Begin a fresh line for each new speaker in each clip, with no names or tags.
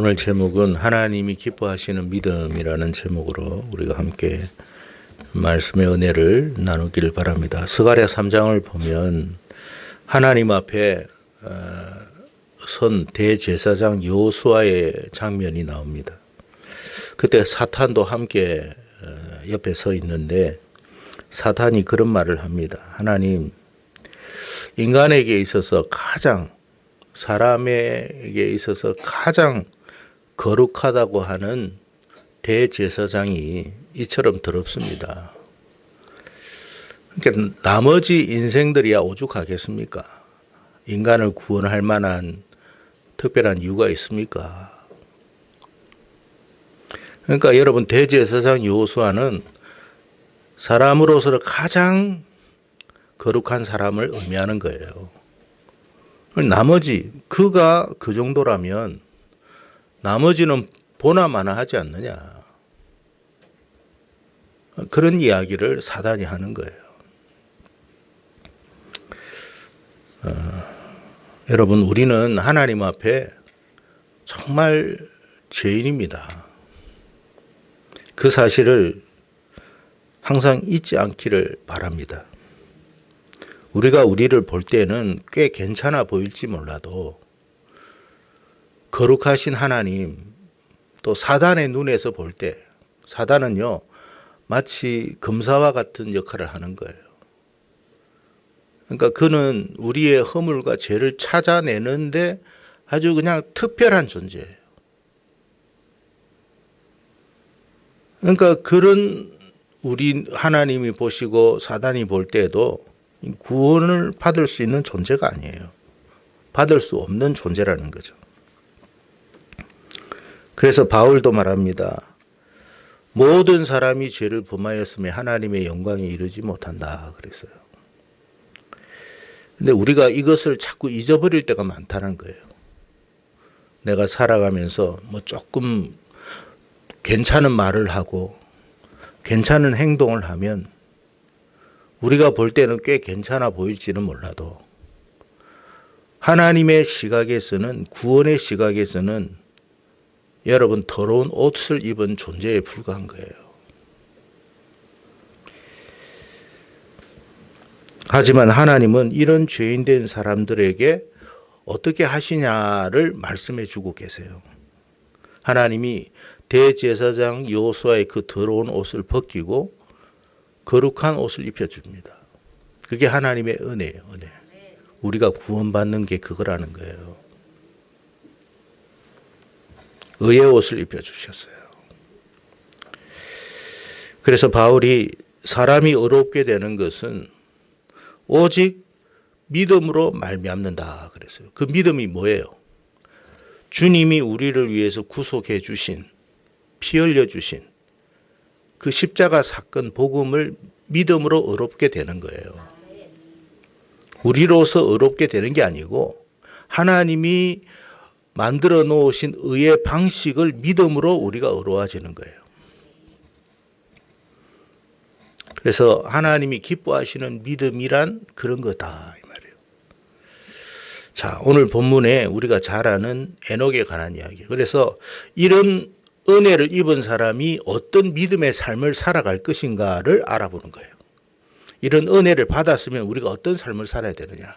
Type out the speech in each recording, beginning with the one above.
오늘 제목은 하나님이 기뻐하시는 믿음이라는 제목으로 우리가 함께 말씀의 은혜를 나누기를 바랍니다. 스가랴 3장을 보면 하나님 앞에 선 대제사장 여호수아의 장면이 나옵니다. 그때 사탄도 함께 옆에 서 있는데 사탄이 그런 말을 합니다. 하나님, 인간에게 있어서 사람에게 있어서 가장 거룩하다고 하는 대제사장이 이처럼 더럽습니다. 그러니까 나머지 인생들이야 오죽하겠습니까? 인간을 구원할 만한 특별한 이유가 있습니까? 그러니까 여러분, 대제사장 여호수아는 사람으로서 가장 거룩한 사람을 의미하는 거예요. 나머지 그가 그 정도라면 나머지는 보나마나 하지 않느냐, 그런 이야기를 사단이 하는 거예요. 여러분, 우리는 하나님 앞에 정말 죄인입니다. 그 사실을 항상 잊지 않기를 바랍니다. 우리가 우리를 볼 때는 꽤 괜찮아 보일지 몰라도 거룩하신 하나님, 또 사단의 눈에서 볼 때 사단은요 마치 검사와 같은 역할을 하는 거예요. 그러니까 그는 우리의 허물과 죄를 찾아내는데 아주 그냥 특별한 존재예요. 그러니까 그런 우리 하나님이 보시고 사단이 볼 때에도 구원을 받을 수 있는 존재가 아니에요. 받을 수 없는 존재라는 거죠. 그래서 바울도 말합니다. 모든 사람이 죄를 범하였음에 하나님의 영광에 이르지 못한다 그랬어요. 근데 우리가 이것을 자꾸 잊어버릴 때가 많다는 거예요. 내가 살아가면서 조금 괜찮은 말을 하고 괜찮은 행동을 하면 우리가 볼 때는 꽤 괜찮아 보일지는 몰라도 하나님의 시각에서는, 구원의 시각에서는 여러분 더러운 옷을 입은 존재에 불과한 거예요. 하지만 하나님은 이런 죄인된 사람들에게 어떻게 하시냐를 말씀해 주고 계세요. 하나님이 대제사장 여호수아의 그 더러운 옷을 벗기고 거룩한 옷을 입혀줍니다. 그게 하나님의 은혜예요. 은혜. 우리가 구원받는 게 그거라는 거예요. 의의 옷을 입혀주셨어요. 그래서 바울이 사람이 의롭게 되는 것은 오직 믿음으로 말미암는다 그랬어요. 그 믿음이 뭐예요? 주님이 우리를 위해서 구속해 주신, 피 흘려 주신 그 십자가 사건 복음을 믿음으로 의롭게 되는 거예요. 우리로서 의롭게 되는 게 아니고 하나님이 만들어 놓으신 의의 방식을 믿음으로 우리가 의로워지는 거예요. 그래서 하나님이 기뻐하시는 믿음이란 그런 거다 이 말이에요. 자, 오늘 본문에 우리가 잘 아는 에녹에 관한 이야기. 그래서 이런 은혜를 입은 사람이 어떤 믿음의 삶을 살아갈 것인가를 알아보는 거예요. 이런 은혜를 받았으면 우리가 어떤 삶을 살아야 되느냐.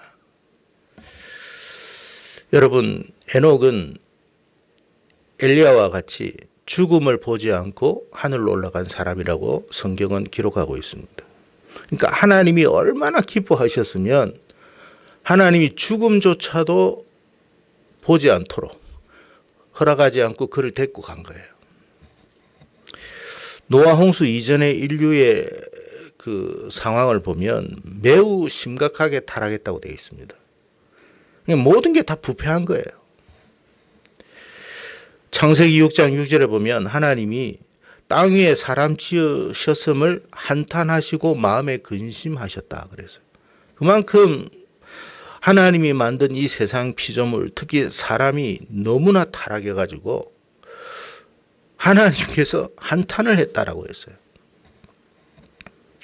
여러분, 에녹은 엘리야와 같이 죽음을 보지 않고 하늘로 올라간 사람이라고 성경은 기록하고 있습니다. 그러니까 하나님이 얼마나 기뻐하셨으면 하나님이 죽음조차도 보지 않도록 허락하지 않고 그를 데리고 간 거예요. 노아 홍수 이전의 인류의 그 상황을 보면 매우 심각하게 타락했다고 되어 있습니다. 모든 게 다 부패한 거예요. 창세기 6장 6절에 보면 하나님이 땅 위에 사람 지으셨음을 한탄하시고 마음에 근심하셨다 그래서요. 그만큼 하나님이 만든 이 세상 피조물, 특히 사람이 너무나 타락해가지고 하나님께서 한탄을 했다라고 했어요.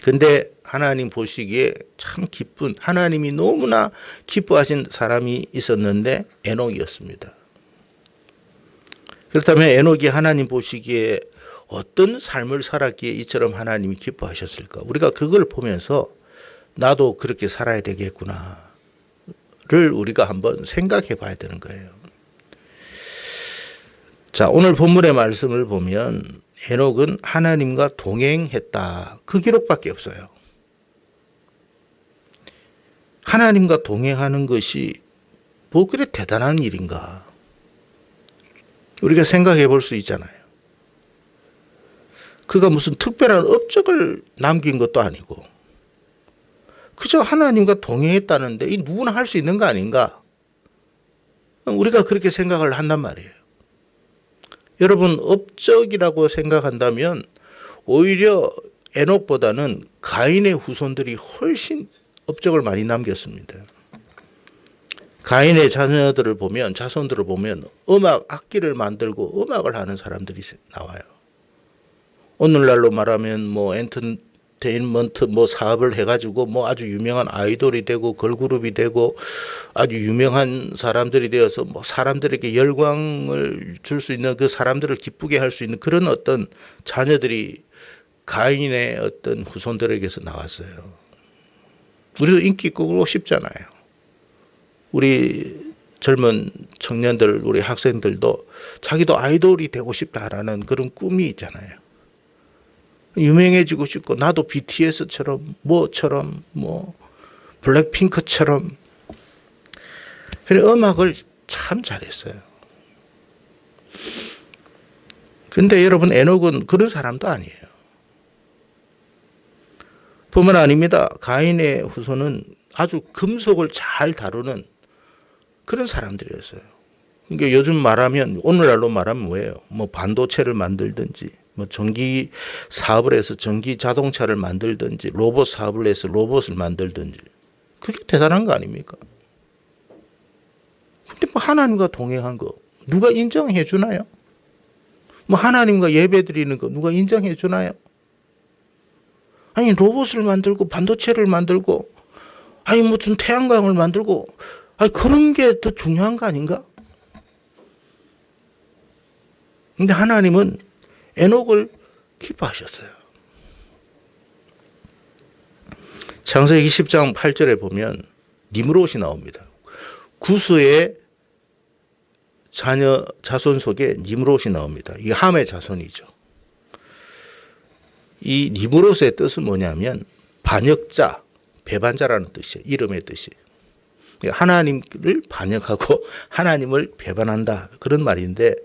근데 하나님 보시기에 참 기쁜, 하나님이 너무나 기뻐하신 사람이 있었는데 에녹이었습니다. 그렇다면 에녹이 하나님 보시기에 어떤 삶을 살았기에 이처럼 하나님이 기뻐하셨을까? 우리가 그걸 보면서 나도 그렇게 살아야 되겠구나를 우리가 한번 생각해 봐야 되는 거예요. 자, 오늘 본문의 말씀을 보면 에녹은 하나님과 동행했다. 그 기록밖에 없어요. 하나님과 동행하는 것이 뭐 그래 대단한 일인가? 우리가 생각해 볼 수 있잖아요. 그가 무슨 특별한 업적을 남긴 것도 아니고 그저 하나님과 동행했다는데 이 누구나 할 수 있는 거 아닌가? 우리가 그렇게 생각을 한단 말이에요. 여러분, 업적이라고 생각한다면 오히려 에녹보다는 가인의 후손들이 훨씬 업적을 많이 남겼습니다. 가인의 자녀들을 보면, 자손들을 보면 음악, 악기를 만들고 음악을 하는 사람들이 나와요. 오늘날로 말하면 뭐 엔터테인먼트 뭐 사업을 해가지고 뭐 아주 유명한 아이돌이 되고 걸그룹이 되고 아주 유명한 사람들이 되어서 뭐 사람들에게 열광을 줄 수 있는, 그 사람들을 기쁘게 할 수 있는 그런 어떤 자녀들이 가인의 어떤 후손들에게서 나왔어요. 우리도 인기 끄고 싶잖아요. 우리 젊은 청년들, 우리 학생들도 자기도 아이돌이 되고 싶다라는 그런 꿈이 있잖아요. 유명해지고 싶고 나도 BTS처럼 뭐처럼 뭐 블랙핑크처럼. 그래 음악을 참 잘했어요. 근데 여러분, 에녹은 그런 사람도 아니에요. 뿐만 아닙니다. 가인의 후손은 아주 금속을 잘 다루는 그런 사람들이었어요. 그러니까 요즘 말하면, 오늘날로 말하면 뭐예요? 뭐 반도체를 만들든지, 뭐 전기 사업을 해서 전기 자동차를 만들든지, 로봇 사업을 해서 로봇을 만들든지. 그게 대단한 거 아닙니까? 근데 뭐 하나님과 동행한 거 누가 인정해 주나요? 뭐 하나님과 예배 드리는 거 누가 인정해 주나요? 아니 로봇을 만들고 반도체를 만들고 아니 무슨 태양광을 만들고 아니 그런 게 더 중요한 거 아닌가? 근데 하나님은 에녹을 기뻐하셨어요. 창세기 10장 8절에 보면 니므롯이 나옵니다. 구스의 자손 속에 니므롯이 나옵니다. 이 함의 자손이죠. 이 니므롯의 뜻은 뭐냐면 반역자, 배반자라는 뜻이에요. 이름의 뜻이. 하나님을 반역하고 하나님을 배반한다, 그런 말인데,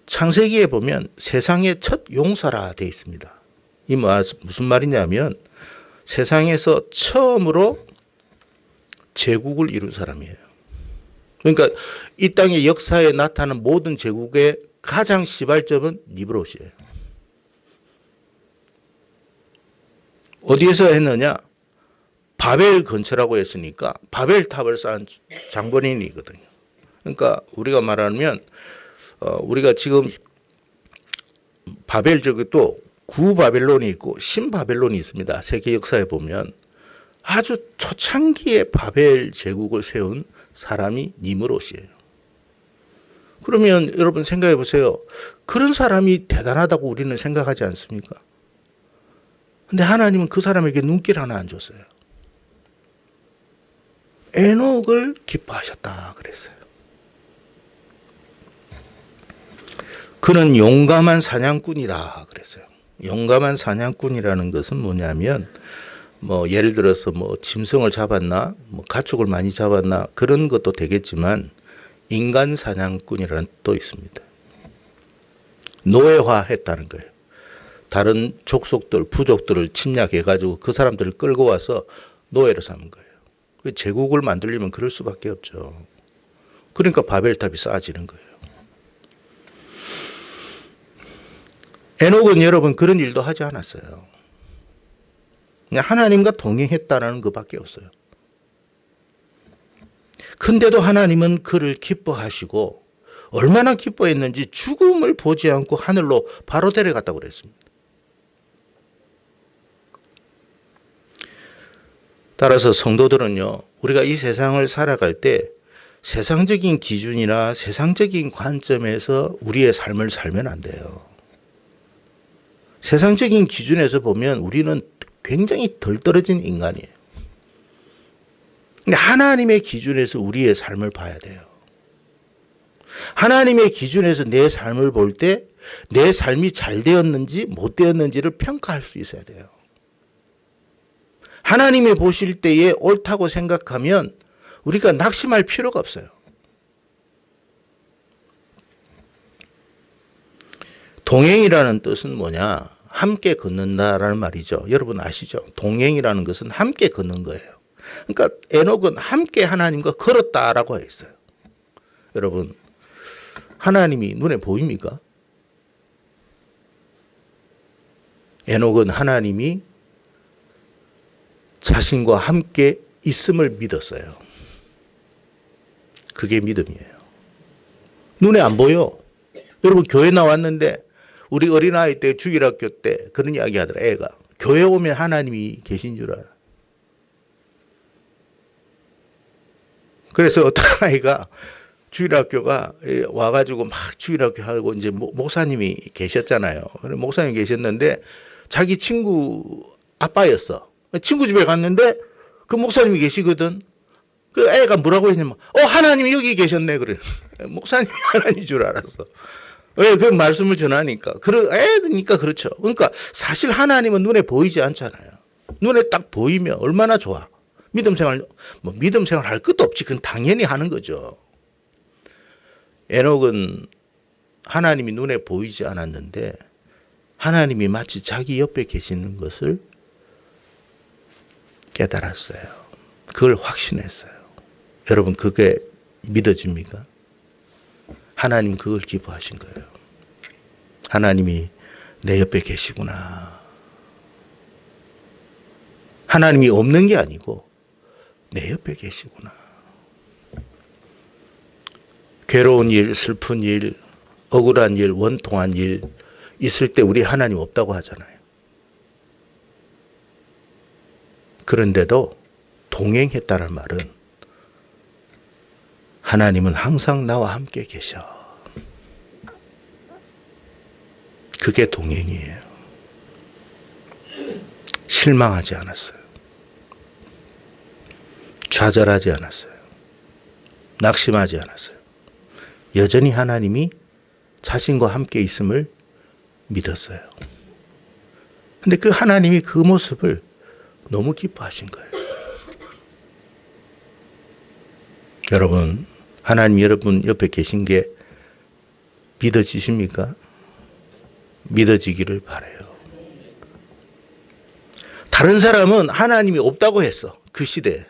창세기에 보면 세상의 첫 용사라 되어 있습니다. 이 무슨 말이냐면 세상에서 처음으로 제국을 이룬 사람이에요. 그러니까 이 땅의 역사에 나타난 모든 제국의 가장 시발점은 니므롯이에요. 어디에서 했느냐? 바벨 근처라고 했으니까 바벨탑을 쌓은 장본인이거든요. 그러니까 우리가 말하면 우리가 지금 바벨 쪽에 또 구바벨론이 있고 신바벨론이 있습니다. 세계 역사에 보면 아주 초창기에 바벨 제국을 세운 사람이 니므롯이에요. 그러면 여러분 생각해 보세요. 그런 사람이 대단하다고 우리는 생각하지 않습니까? 근데 하나님은 그 사람에게 눈길 하나 안 줬어요. 에녹을 기뻐하셨다 그랬어요. 그는 용감한 사냥꾼이다 그랬어요. 용감한 사냥꾼이라는 것은 뭐냐면 뭐 예를 들어서 뭐 짐승을 잡았나, 뭐 가축을 많이 잡았나, 그런 것도 되겠지만 인간 사냥꾼이라는 뜻도 있습니다. 노예화했다는 거예요. 다른 족속들, 부족들을 침략해가지고 그 사람들을 끌고 와서 노예로 삼은 거예요. 제국을 만들려면 그럴 수밖에 없죠. 그러니까 바벨탑이 쌓아지는 거예요. 에녹은 여러분 그런 일도 하지 않았어요. 그냥 하나님과 동행했다는 것밖에 없어요. 근데도 하나님은 그를 기뻐하시고, 얼마나 기뻐했는지 죽음을 보지 않고 하늘로 바로 데려갔다고 그랬습니다. 따라서 성도들은요, 우리가 이 세상을 살아갈 때 세상적인 기준이나 세상적인 관점에서 우리의 삶을 살면 안 돼요. 세상적인 기준에서 보면 우리는 굉장히 덜 떨어진 인간이에요. 근데 하나님의 기준에서 우리의 삶을 봐야 돼요. 하나님의 기준에서 내 삶을 볼 때 내 삶이 잘 되었는지 못 되었는지를 평가할 수 있어야 돼요. 하나님이 보실 때에 옳다고 생각하면 우리가 낙심할 필요가 없어요. 동행이라는 뜻은 뭐냐? 함께 걷는다라는 말이죠. 여러분 아시죠? 동행이라는 것은 함께 걷는 거예요. 그러니까 에녹은 함께 하나님과 걸었다라고 했어요. 여러분, 하나님이 눈에 보입니까? 에녹은 하나님이 자신과 함께 있음을 믿었어요. 그게 믿음이에요. 눈에 안 보여. 여러분 교회 나왔는데 우리 어린아이 때 주일학교 때 그런 이야기 하더라. 애가 교회 오면 하나님이 계신 줄 알아. 그래서 어떤 아이가 주일학교가 와가지고 막 주일학교 하고 이제 목사님이 계셨잖아요. 목사님이 계셨는데 자기 친구 아빠였어. 친구 집에 갔는데 그 목사님이 계시거든. 그 애가 뭐라고 했냐면 하나님이 여기 계셨네 그래. 목사님이 하나님인 줄 알았어. 왜 그 말씀을 전하니까. 애니까 그렇죠. 그러니까 사실 하나님은 눈에 보이지 않잖아요. 눈에 딱 보이면 얼마나 좋아. 믿음 생활 할 것도 없지. 그건 당연히 하는 거죠. 에녹은 하나님이 눈에 보이지 않았는데 하나님이 마치 자기 옆에 계시는 것을 깨달았어요. 그걸 확신했어요. 여러분 그게 믿어집니까? 하나님 그걸 기뻐하신 거예요. 하나님이 내 옆에 계시구나. 하나님이 없는 게 아니고 내 옆에 계시구나. 괴로운 일, 슬픈 일, 억울한 일, 원통한 일 있을 때 우리 하나님 없다고 하잖아요. 그런데도 동행했다는 말은 하나님은 항상 나와 함께 계셔. 그게 동행이에요. 실망하지 않았어요. 좌절하지 않았어요. 낙심하지 않았어요. 여전히 하나님이 자신과 함께 있음을 믿었어요. 근데 그 하나님이 그 모습을 너무 기뻐하신 거예요. 여러분, 하나님 여러분 옆에 계신 게 믿어지십니까? 믿어지기를 바라요. 다른 사람은 하나님이 없다고 했어. 그 시대에.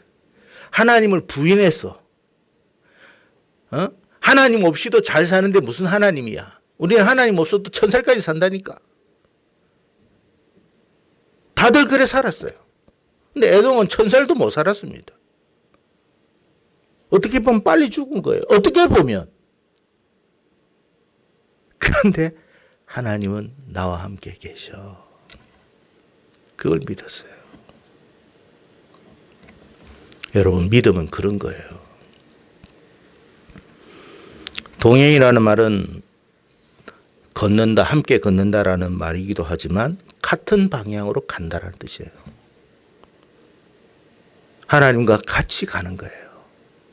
하나님을 부인했어. 하나님 없이도 잘 사는데 무슨 하나님이야. 우리는 하나님 없어도 1000살까지 산다니까. 다들 그래 살았어요. 근데 에돔은 1000살도 못 살았습니다. 어떻게 보면 빨리 죽은 거예요. 어떻게 보면. 그런데 하나님은 나와 함께 계셔. 그걸 믿었어요. 여러분 믿음은 그런 거예요. 동행이라는 말은 걷는다, 함께 걷는다라는 말이기도 하지만 같은 방향으로 간다라는 뜻이에요. 하나님과 같이 가는 거예요.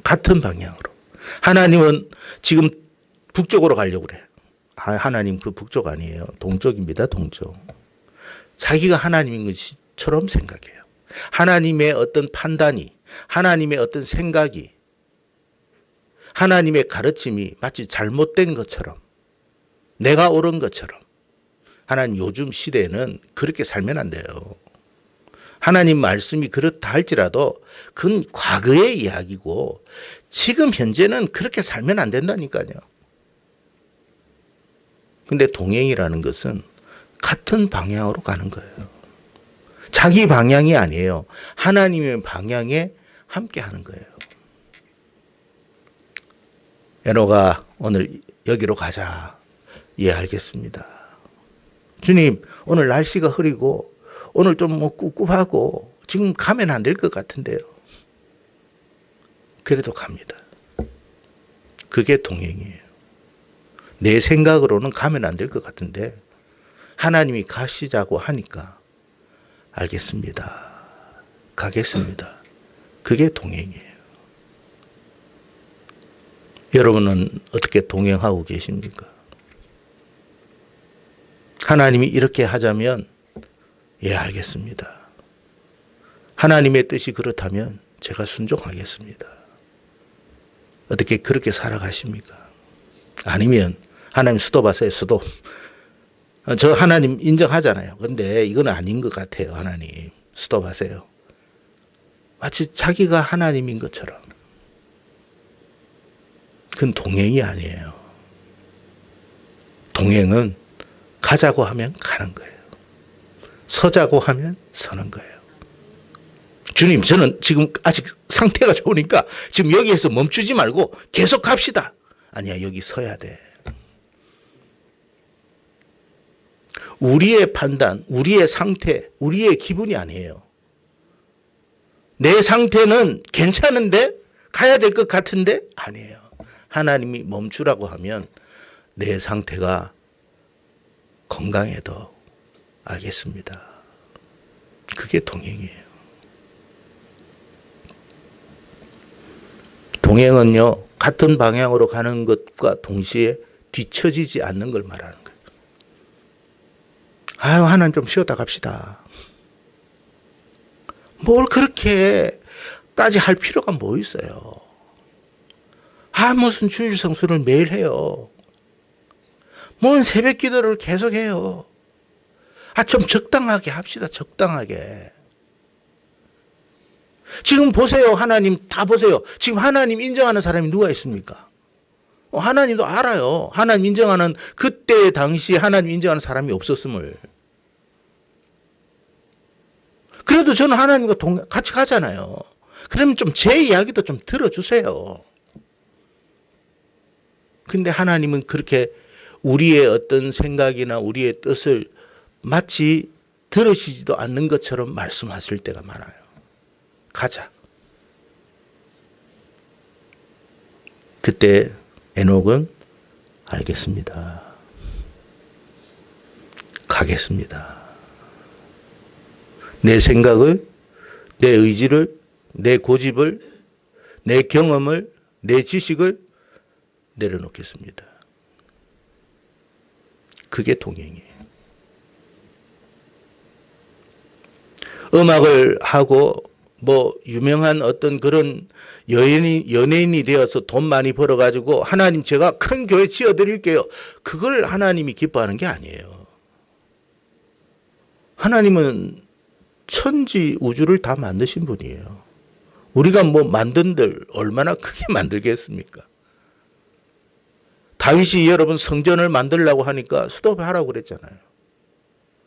같은 방향으로. 하나님은 지금 북쪽으로 가려고 그래. 하나님 그 북쪽 아니에요. 동쪽입니다. 동쪽. 자기가 하나님인 것처럼 생각해요. 하나님의 어떤 판단이, 하나님의 어떤 생각이, 하나님의 가르침이 마치 잘못된 것처럼, 내가 옳은 것처럼. 하나님 요즘 시대에는 그렇게 살면 안 돼요. 하나님 말씀이 그렇다 할지라도 그건 과거의 이야기고 지금 현재는 그렇게 살면 안 된다니까요. 근데 동행이라는 것은 같은 방향으로 가는 거예요. 자기 방향이 아니에요. 하나님의 방향에 함께 하는 거예요. 에녹아 오늘 여기로 가자. 예, 알겠습니다. 주님, 오늘 날씨가 흐리고 오늘 좀 뭐 꿉꿉하고 지금 가면 안 될 것 같은데요. 그래도 갑니다. 그게 동행이에요. 내 생각으로는 가면 안 될 것 같은데 하나님이 가시자고 하니까 알겠습니다. 가겠습니다. 그게 동행이에요. 여러분은 어떻게 동행하고 계십니까? 하나님이 이렇게 하자면 예, 알겠습니다. 하나님의 뜻이 그렇다면 제가 순종하겠습니다. 어떻게 그렇게 살아가십니까? 아니면 하나님 수도하세요. 수도. 저 하나님 인정하잖아요. 근데 이건 아닌 것 같아요. 하나님 수도하세요. 마치 자기가 하나님인 것처럼. 그건 동행이 아니에요. 동행은 가자고 하면 가는 거예요. 서자고 하면 서는 거예요. 주님, 저는 지금 아직 상태가 좋으니까 지금 여기에서 멈추지 말고 계속 갑시다. 아니야, 여기 서야 돼. 우리의 판단, 우리의 상태, 우리의 기분이 아니에요. 내 상태는 괜찮은데 가야 될 것 같은데 아니에요. 하나님이 멈추라고 하면 내 상태가 건강해도 알겠습니다. 그게 동행이에요. 동행은요, 같은 방향으로 가는 것과 동시에 뒤처지지 않는 걸 말하는 거예요. 아유, 하나님 좀 쉬었다 갑시다. 뭘 그렇게까지 할 필요가 뭐 있어요. 아, 무슨 주일 성수를 매일 해요. 뭔 새벽 기도를 계속 해요. 아, 좀 적당하게 합시다. 적당하게. 지금 보세요. 하나님 다 보세요. 지금 하나님 인정하는 사람이 누가 있습니까? 하나님도 알아요. 하나님 인정하는 그때 당시 하나님 인정하는 사람이 없었음을. 그래도 저는 하나님과 같이 가잖아요. 그러면 좀 제 이야기도 좀 들어주세요. 근데 하나님은 그렇게 우리의 어떤 생각이나 우리의 뜻을 마치 들으시지도 않는 것처럼 말씀하실 때가 많아요. 가자. 그때 에녹은 알겠습니다. 가겠습니다. 내 생각을, 내 의지를, 내 고집을, 내 경험을, 내 지식을 내려놓겠습니다. 그게 동행이에요. 음악을 하고 뭐 유명한 어떤 그런 연예인이 되어서 돈 많이 벌어가지고 하나님 제가 큰 교회 지어드릴게요. 그걸 하나님이 기뻐하는 게 아니에요. 하나님은 천지 우주를 다 만드신 분이에요. 우리가 뭐 만든들 얼마나 크게 만들겠습니까? 다윗이 여러분 성전을 만들려고 하니까 수도하라고 그랬잖아요.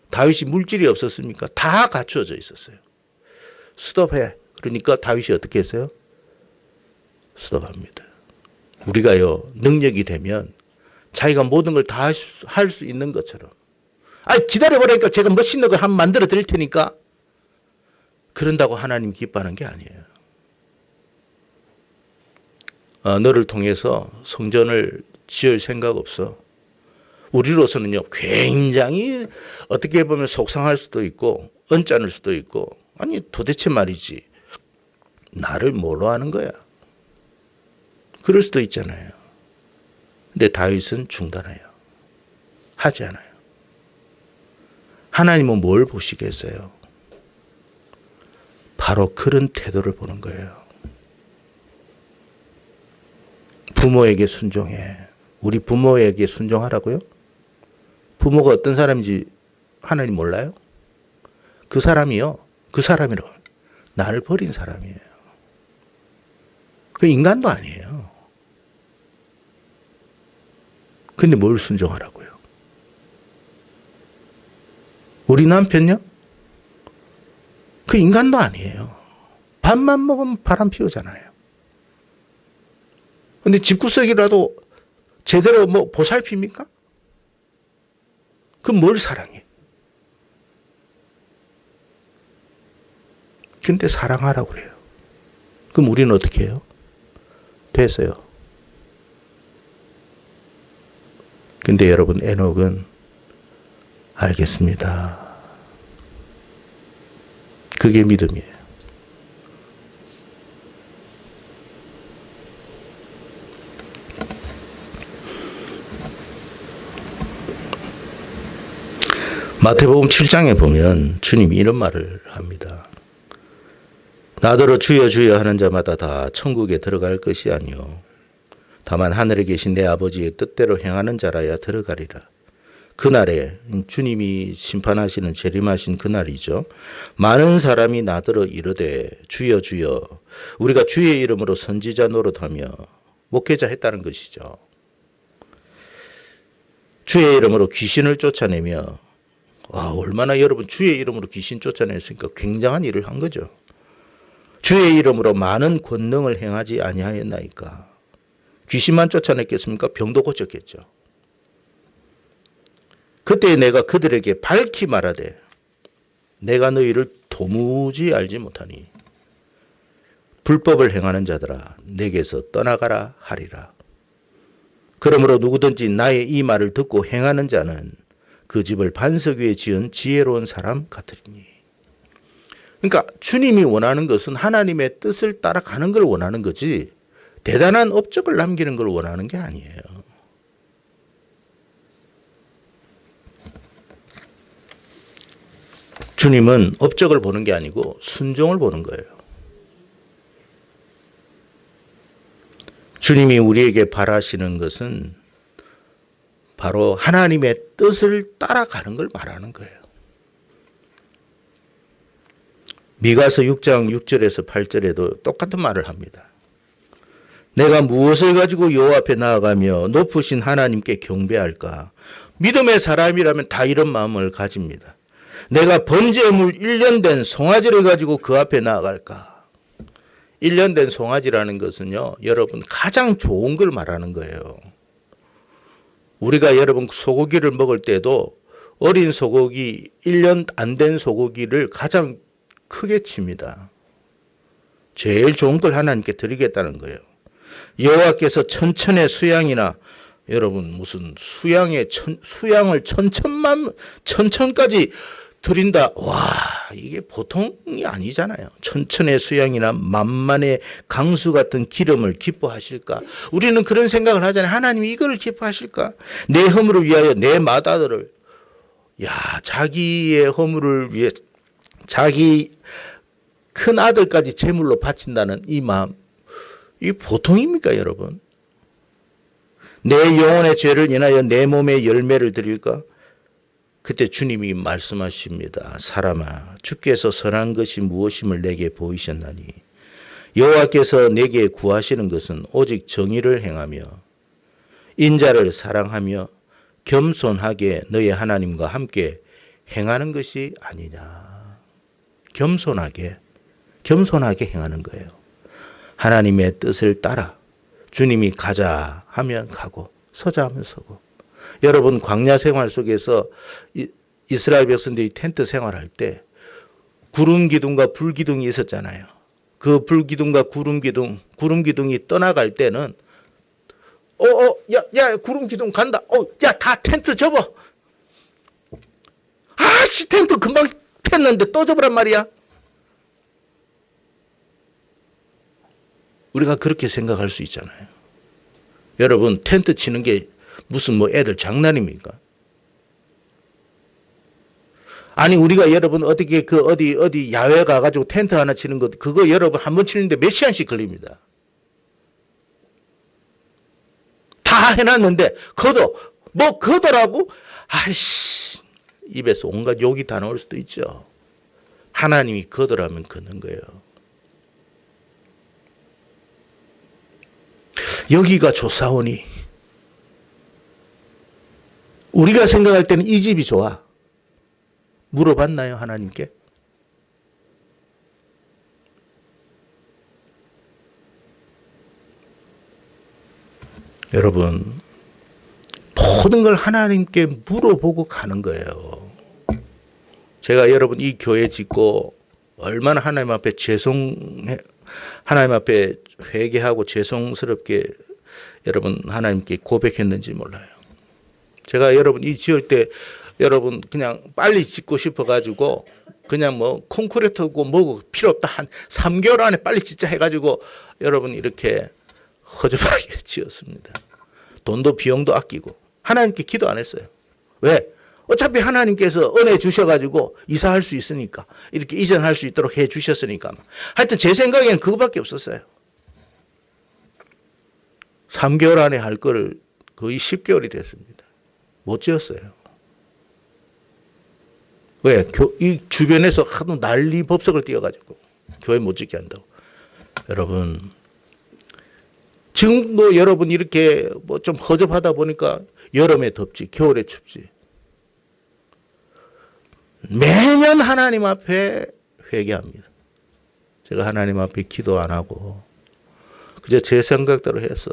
다윗이 물질이 없었습니까? 다 갖추어져 있었어요. 수도해. 그러니까 다윗이 어떻게 했어요? 수도합니다. 우리가요, 능력이 되면 자기가 모든 걸 다 할 수 있는 것처럼. 아, 기다려보라니까 제가 멋있는 걸 한번 만들어 드릴 테니까. 그런다고 하나님 기뻐하는 게 아니에요. 너를 통해서 성전을 지을 생각 없어. 우리로서는요, 굉장히 어떻게 보면 속상할 수도 있고 언짢을 수도 있고, 아니 도대체 말이지 나를 뭘로 하는 거야? 그럴 수도 있잖아요. 근데 다윗은 중단해요. 하지 않아요. 하나님은 뭘 보시겠어요? 바로 그런 태도를 보는 거예요. 부모에게 순종해. 우리 부모에게 순종하라고요? 부모가 어떤 사람인지 하나님 몰라요? 그 사람이요. 그 사람이라고. 나를 버린 사람이에요. 그 인간도 아니에요. 근데 뭘 순종하라고요? 우리 남편요? 그 인간도 아니에요. 밥만 먹으면 바람 피우잖아요. 근데 집구석이라도 제대로 뭐 보살핍니까? 그럼 뭘 사랑해? 근데 사랑하라고 그래요. 그럼 우리는 어떻게 해요? 됐어요. 근데 여러분, 에녹은 알겠습니다. 그게 믿음이에요. 마태복음 7장에 보면 주님이 이런 말을 합니다. 나더러 주여 주여 하는 자마다 다 천국에 들어갈 것이 아니요 다만 하늘에 계신 내 아버지의 뜻대로 행하는 자라야 들어가리라. 그날에 주님이 심판하시는 재림하신 그날이죠. 많은 사람이 나더러 이르되 주여 주여 우리가 주의 이름으로 선지자 노릇하며 목회자 했다는 것이죠. 주의 이름으로 귀신을 쫓아내며 얼마나 여러분 주의 이름으로 귀신 쫓아냈으니까 굉장한 일을 한 거죠. 주의 이름으로 많은 권능을 행하지 아니하였나이까. 귀신만 쫓아냈겠습니까? 병도 고쳤겠죠. 그때 내가 그들에게 밝히 말하되 내가 너희를 도무지 알지 못하니 불법을 행하는 자들아 내게서 떠나가라 하리라. 그러므로 누구든지 나의 이 말을 듣고 행하는 자는 그 집을 반석 위에 지은 지혜로운 사람 같으리니. 그러니까 주님이 원하는 것은 하나님의 뜻을 따라가는 걸 원하는 거지 대단한 업적을 남기는 걸 원하는 게 아니에요. 주님은 업적을 보는 게 아니고 순종을 보는 거예요. 주님이 우리에게 바라시는 것은 바로 하나님의 뜻을 따라가는 걸 말하는 거예요. 미가서 6장 6절에서 8절에도 똑같은 말을 합니다. 내가 무엇을 가지고 여호와 앞에 나아가며 높으신 하나님께 경배할까? 믿음의 사람이라면 다 이런 마음을 가집니다. 내가 번제물 1년 된 송아지를 가지고 그 앞에 나아갈까? 1년 된 송아지라는 것은요, 여러분 가장 좋은 걸 말하는 거예요. 우리가 여러분 소고기를 먹을 때도 어린 소고기, 1년 안 된 소고기를 가장 크게 칩니다. 제일 좋은 걸 하나님께 드리겠다는 거예요. 여호와께서 천천의 수양이나 여러분 무슨 수양을 천천까지 드린다. 와, 이게 보통이 아니잖아요. 천천의 수양이나 만만의 강수 같은 기름을 기뻐하실까? 우리는 그런 생각을 하잖아요. 하나님이 이거를 기뻐하실까? 내 허물을 위하여 내 맏아들을, 자기의 허물을 위해 자기 큰 아들까지 제물로 바친다는 이 마음, 이게 보통입니까, 여러분? 내 영혼의 죄를 인하여 내 몸의 열매를 드릴까? 그때 주님이 말씀하십니다. 사람아, 주께서 선한 것이 무엇임을 내게 보이셨나니 여호와께서 내게 구하시는 것은 오직 정의를 행하며 인자를 사랑하며 겸손하게 너의 하나님과 함께 행하는 것이 아니냐. 겸손하게 행하는 거예요. 하나님의 뜻을 따라 주님이 가자 하면 가고 서자 하면 서고. 여러분 광야 생활 속에서 이스라엘 백성들이 텐트 생활할 때 구름 기둥과 불 기둥이 있었잖아요. 그 불 기둥과 구름 기둥이 떠나갈 때는 야 구름 기둥 간다. 야 다 텐트 접어. 아씨 텐트 금방 폈는데 또 접으란 말이야. 우리가 그렇게 생각할 수 있잖아요. 여러분 텐트 치는 게 무슨 애들 장난입니까? 아니 우리가 여러분 어떻게 어디 야외 가가지고 텐트 하나 치는 것 그거 여러분 한 번 치는데 몇 시간씩 걸립니다. 다 해놨는데 거더라고? 아이씨 입에서 온갖 욕이 다 나올 수도 있죠. 하나님이 거더라면 거는 거예요. 여기가 좋사오니 우리가 생각할 때는 이 집이 좋아. 물어봤나요, 하나님께? 여러분, 모든 걸 하나님께 물어보고 가는 거예요. 제가 여러분 이 교회 짓고 얼마나 하나님 앞에 하나님 앞에 회개하고 죄송스럽게 여러분 하나님께 고백했는지 몰라요. 제가 여러분 이 지을 때 여러분 그냥 빨리 짓고 싶어가지고 그냥 뭐 콘크리트고 뭐고 필요 없다. 한 3개월 안에 빨리 짓자 해가지고 여러분 이렇게 허접하게 지었습니다. 돈도 비용도 아끼고 하나님께 기도 안 했어요. 왜? 어차피 하나님께서 은혜 주셔가지고 이사할 수 있으니까 이렇게 이전할 수 있도록 해 주셨으니까 하여튼 제 생각에는 그거밖에 없었어요. 3개월 안에 할 걸 거의 10개월이 됐습니다. 못 지었어요. 왜? 이 주변에서 하도 난리 법석을 띄워가지고 교회 못 짓게 한다고. 여러분 지금도 여러분 이렇게 뭐 좀 허접하다 보니까 여름에 덥지 겨울에 춥지. 매년 하나님 앞에 회개합니다. 제가 하나님 앞에 기도 안 하고 그저 제 생각대로 해서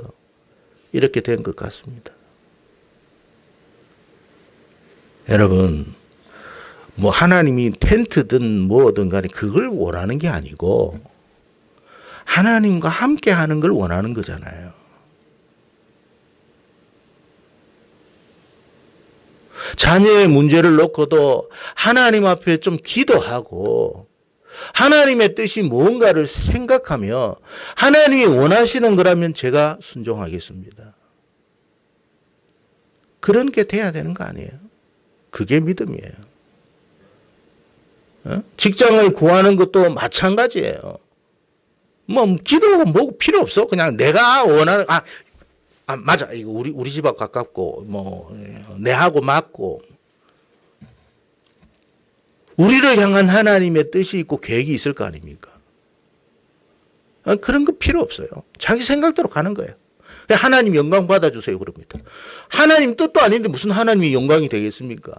이렇게 된 것 같습니다. 여러분 뭐 하나님이 텐트든 뭐든 간에 그걸 원하는 게 아니고 하나님과 함께 하는 걸 원하는 거잖아요. 자녀의 문제를 놓고도 하나님 앞에 좀 기도하고 하나님의 뜻이 뭔가를 생각하며 하나님이 원하시는 거라면 제가 순종하겠습니다. 그런 게 돼야 되는 거 아니에요? 그게 믿음이에요. 직장을 구하는 것도 마찬가지예요. 뭐 기도가 뭐 필요 없어. 그냥 내가 원하는 맞아. 이거 우리 집 앞 가깝고 뭐 내하고 맞고 우리를 향한 하나님의 뜻이 있고 계획이 있을 거 아닙니까? 그런 거 필요 없어요. 자기 생각대로 가는 거예요. 하나님 영광 받아주세요 그럽니다. 하나님 뜻도 아닌데 무슨 하나님이 영광이 되겠습니까?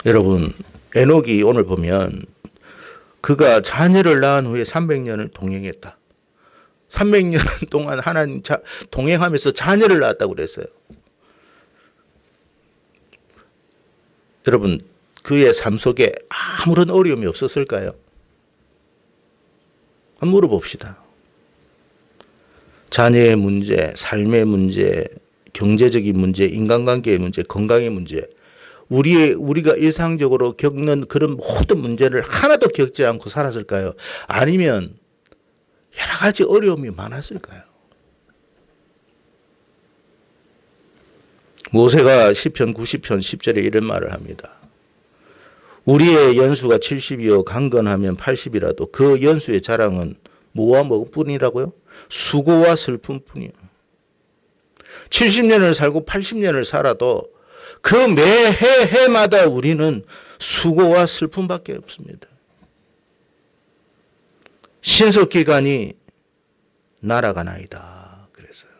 여러분 에녹이 오늘 보면 그가 자녀를 낳은 후에 300년을 동행했다. 300년 동안 하나님 동행하면서 자녀를 낳았다고 그랬어요. 여러분 그의 삶 속에 아무런 어려움이 없었을까요? 한번 물어봅시다. 자녀의 문제, 삶의 문제, 경제적인 문제, 인간관계의 문제, 건강의 문제 우리가 일상적으로 겪는 그런 모든 문제를 하나도 겪지 않고 살았을까요? 아니면 여러 가지 어려움이 많았을까요? 모세가 시편 90편 10절에 이런 말을 합니다. 우리의 연수가 70이요 강건하면 80이라도 그 연수의 자랑은 뭐와 뭐뿐이라고요? 수고와 슬픔뿐이요. 70년을 살고 80년을 살아도 그 매 해마다 우리는 수고와 슬픔밖에 없습니다. 신석기관이 날아가나이다 그랬어요.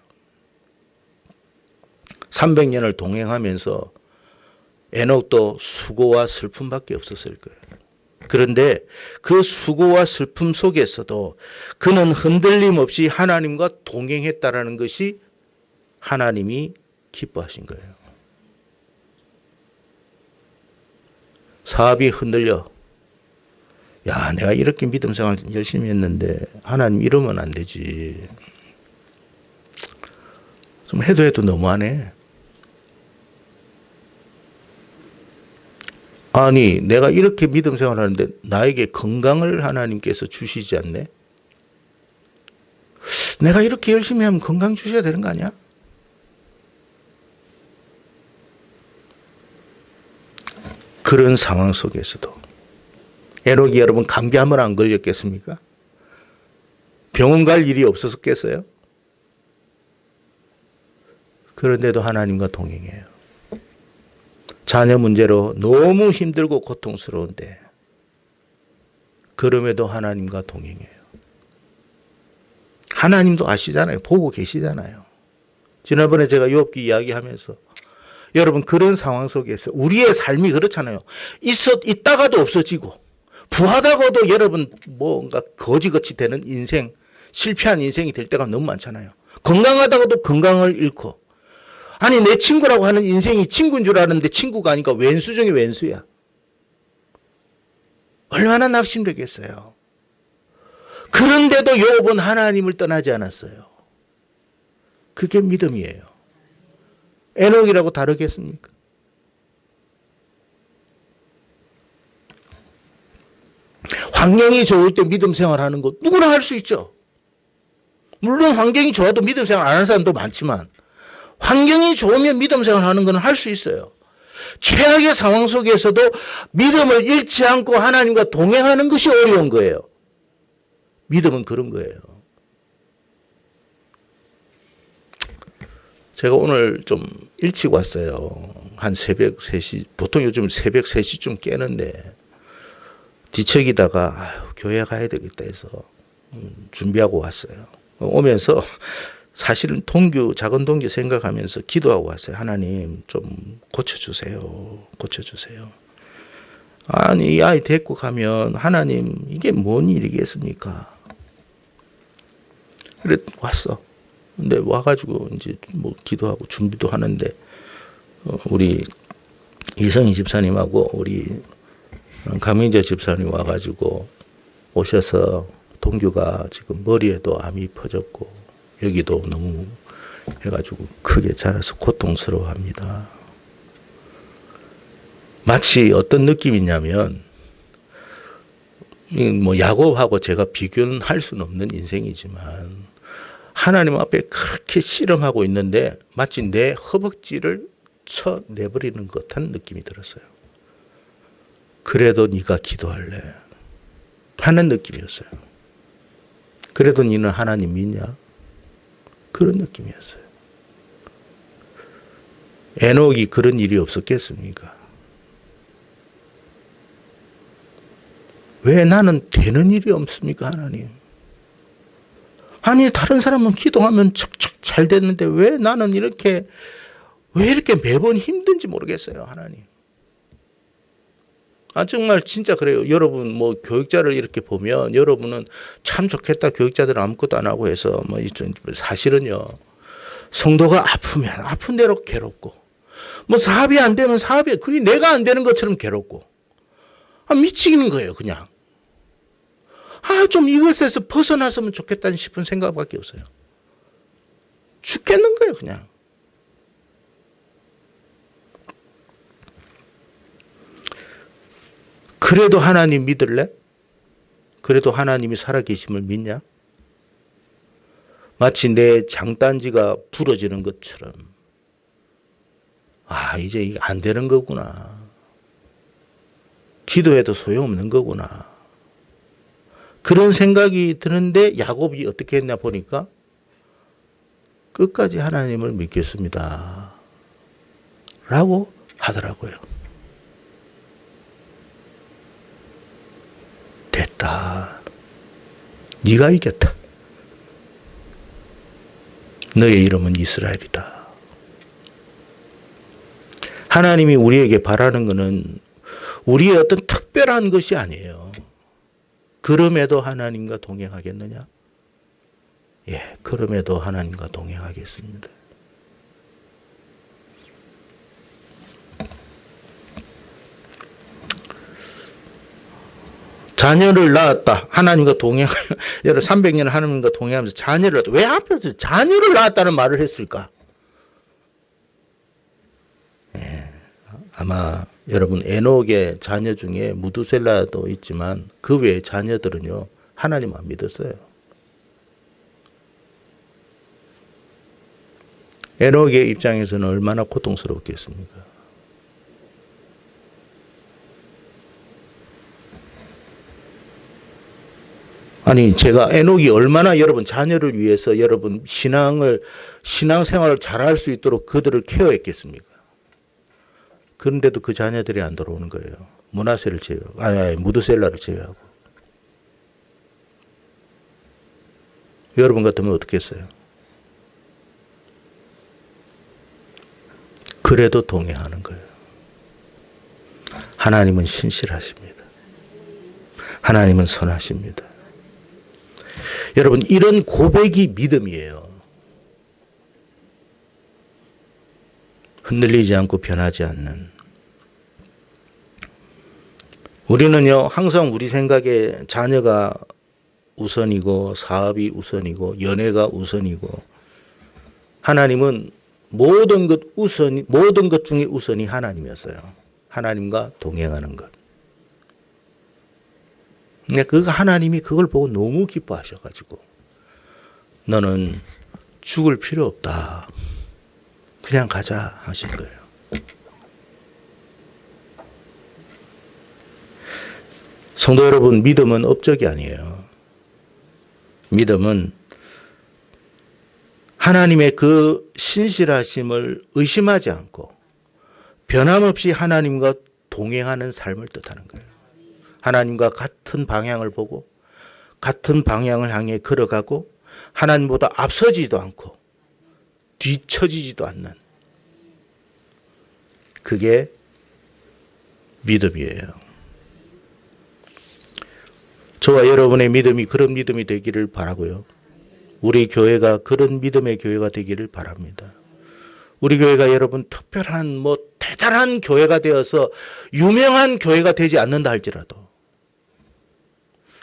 300년을 동행하면서 에녹도 수고와 슬픔밖에 없었을 거예요. 그런데 그 수고와 슬픔 속에서도 그는 흔들림 없이 하나님과 동행했다라는 것이 하나님이 기뻐하신 거예요. 사업이 흔들려. 야, 내가 이렇게 믿음 생활 열심히 했는데 하나님 이러면 안 되지. 좀 해도 너무하네. 아니, 내가 이렇게 믿음 생활하는데 나에게 건강을 하나님께서 주시지 않네? 내가 이렇게 열심히 하면 건강 주셔야 되는 거 아니야? 그런 상황 속에서도 에녹이 여러분 감기 한 번 안 걸렸겠습니까? 병원 갈 일이 없었겠어요? 그런데도 하나님과 동행해요. 자녀 문제로 너무 힘들고 고통스러운데 그럼에도 하나님과 동행해요. 하나님도 아시잖아요. 보고 계시잖아요. 지난번에 제가 욥기 이야기하면서 여러분 그런 상황 속에서 우리의 삶이 그렇잖아요. 있다가도 없어지고 부하다가도 여러분 뭔가 거지같이 되는 인생, 실패한 인생이 될 때가 너무 많잖아요. 건강하다가도 건강을 잃고 아니 내 친구라고 하는 인생이 친구인 줄 알았는데 친구가 아니까 왼수 중에 왼수야. 얼마나 낙심되겠어요. 그런데도 욥은 하나님을 떠나지 않았어요. 그게 믿음이에요. 에녹이라고 다르겠습니까? 환경이 좋을 때 믿음 생활하는 것 누구나 할 수 있죠. 물론 환경이 좋아도 믿음 생활 안 하는 사람도 많지만 환경이 좋으면 믿음 생활하는 건 할 수 있어요. 최악의 상황 속에서도 믿음을 잃지 않고 하나님과 동행하는 것이 어려운 거예요. 믿음은 그런 거예요. 제가 오늘 좀 일찍 왔어요. 한 새벽 3시, 보통 요즘 새벽 3시쯤 깨는데 뒤척이다가 교회 가야 되겠다 해서 준비하고 왔어요. 오면서 사실은 작은 동교 생각하면서 기도하고 왔어요. 하나님 좀 고쳐주세요. 고쳐주세요. 아니 이 아이 데리고 가면 하나님 이게 뭔 일이겠습니까? 그래 왔어. 근데 와가지고 이제 뭐 기도하고 준비도 하는데 우리 이성희 집사님하고 우리 강민재 집사님 와가지고 오셔서 동규가 지금 머리에도 암이 퍼졌고 여기도 너무 해가지고 크게 자라서 고통스러워합니다. 마치 어떤 느낌이냐면 뭐 야곱하고 제가 비교는 할 수는 없는 인생이지만 하나님 앞에 그렇게 씨름하고 있는데 마치 내 허벅지를 쳐 내버리는 듯한 느낌이 들었어요. 그래도 네가 기도할래 하는 느낌이었어요. 그래도 너는 하나님 믿냐? 그런 느낌이었어요. 에녹이 그런 일이 없었겠습니까? 왜 나는 되는 일이 없습니까, 하나님? 아니 다른 사람은 기도하면 척척 잘 됐는데 왜 나는 왜 이렇게 매번 힘든지 모르겠어요, 하나님. 정말 진짜 그래요. 여러분 뭐 교육자를 이렇게 보면 여러분은 참 좋겠다. 교육자들 아무것도 안 하고 해서 뭐 사실은요. 성도가 아프면 아픈 대로 괴롭고 뭐 사업이 안 되면 그게 내가 안 되는 것처럼 괴롭고 미치는 거예요, 그냥. 좀 이것에서 벗어났으면 좋겠다는 싶은 생각밖에 없어요. 죽겠는 거예요, 그냥. 그래도 하나님 믿을래? 그래도 하나님이 살아계심을 믿냐? 마치 내 장단지가 부러지는 것처럼 이제 이게 안 되는 거구나. 기도해도 소용없는 거구나. 그런 생각이 드는데 야곱이 어떻게 했냐 보니까 끝까지 하나님을 믿겠습니다. 라고 하더라고요. 됐다. 네가 이겼다. 너의 이름은 이스라엘이다. 하나님이 우리에게 바라는 것은 우리의 어떤 특별한 것이 아니에요. 그럼에도 하나님과 동행하겠느냐? 예, 그럼에도 하나님과 동행하겠습니다. 자녀를 낳았다. 하나님과 여러 300년을 하나님과 동행하면서 자녀를 낳았다. 왜 앞에서 자녀를 낳았다는 말을 했을까? 예, 아마 여러분 에녹의 자녀 중에 무두셀라도 있지만 그 외의 자녀들은요. 하나님 안 믿었어요. 에녹의 입장에서는 얼마나 고통스럽겠습니까? 아니 제가 에녹이 얼마나 여러분 자녀를 위해서 여러분 신앙생활을 잘할 수 있도록 그들을 케어했겠습니까? 그런데도 그 자녀들이 안 돌아오는 거예요. 므낫세를 제외하고 무드셀라를 제외하고. 여러분 같으면 어떻게 했어요? 그래도 동행하는 거예요. 하나님은 신실하십니다. 하나님은 선하십니다. 여러분 이런 고백이 믿음이에요. 흔들리지 않고 변하지 않는. 우리는요 항상 우리 생각에 자녀가 우선이고 사업이 우선이고 연애가 우선이고 하나님은 모든 것 중에 우선이 하나님이었어요. 하나님과 동행하는 것. 그러니까 하나님이 그걸 보고 너무 기뻐하셔가지고 너는 죽을 필요 없다. 그냥 가자 하신 거예요. 성도 여러분, 믿음은 업적이 아니에요. 믿음은 하나님의 그 신실하심을 의심하지 않고 변함없이 하나님과 동행하는 삶을 뜻하는 거예요. 하나님과 같은 방향을 보고 같은 방향을 향해 걸어가고 하나님보다 앞서지도 않고 뒤처지지도 않는 그게 믿음이에요. 저와 여러분의 믿음이 그런 믿음이 되기를 바라고요. 우리 교회가 그런 믿음의 교회가 되기를 바랍니다. 우리 교회가 여러분 특별한 대단한 교회가 되어서 유명한 교회가 되지 않는다 할지라도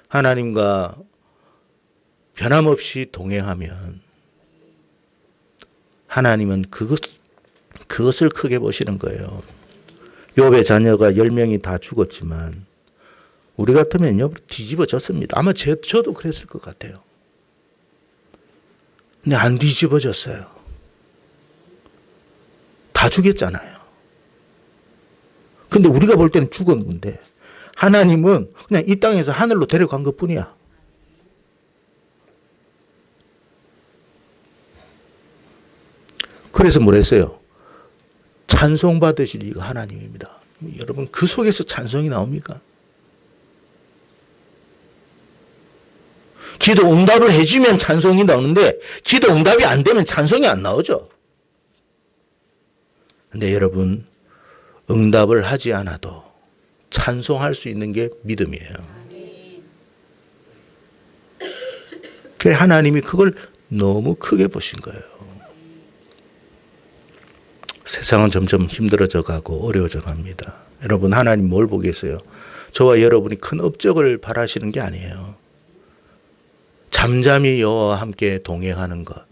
하나님과 변함없이 동행하면 하나님은 그것을 크게 보시는 거예요. 욥의 자녀가 10명이 다 죽었지만 우리 같으면요 뒤집어졌습니다. 아마 저도 그랬을 것 같아요. 근데 안 뒤집어졌어요. 다 죽였잖아요. 근데 우리가 볼 때는 죽었는데 하나님은 그냥 이 땅에서 하늘로 데려간 것뿐이야. 그래서 뭐랬어요? 찬송받으실 이가 하나님입니다. 여러분 그 속에서 찬송이 나옵니까? 기도 응답을 해주면 찬송이 나오는데 기도 응답이 안 되면 찬송이 안 나오죠. 근데 여러분 응답을 하지 않아도 찬송할 수 있는 게 믿음이에요. 그래 하나님이 그걸 너무 크게 보신 거예요. 세상은 점점 힘들어져 가고 어려워져 갑니다. 여러분 하나님 뭘 보겠어요? 저와 여러분이 큰 업적을 바라시는 게 아니에요. 잠잠히 여호와와 함께 동행하는 것.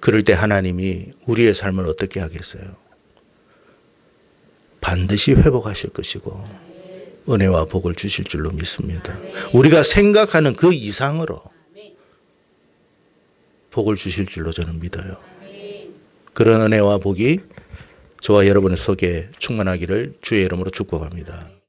그럴 때 하나님이 우리의 삶을 어떻게 하겠어요? 반드시 회복하실 것이고 은혜와 복을 주실 줄로 믿습니다. 우리가 생각하는 그 이상으로 복을 주실 줄로 저는 믿어요. 그런 은혜와 복이 저와 여러분의 속에 충만하기를 주의 이름으로 축복합니다.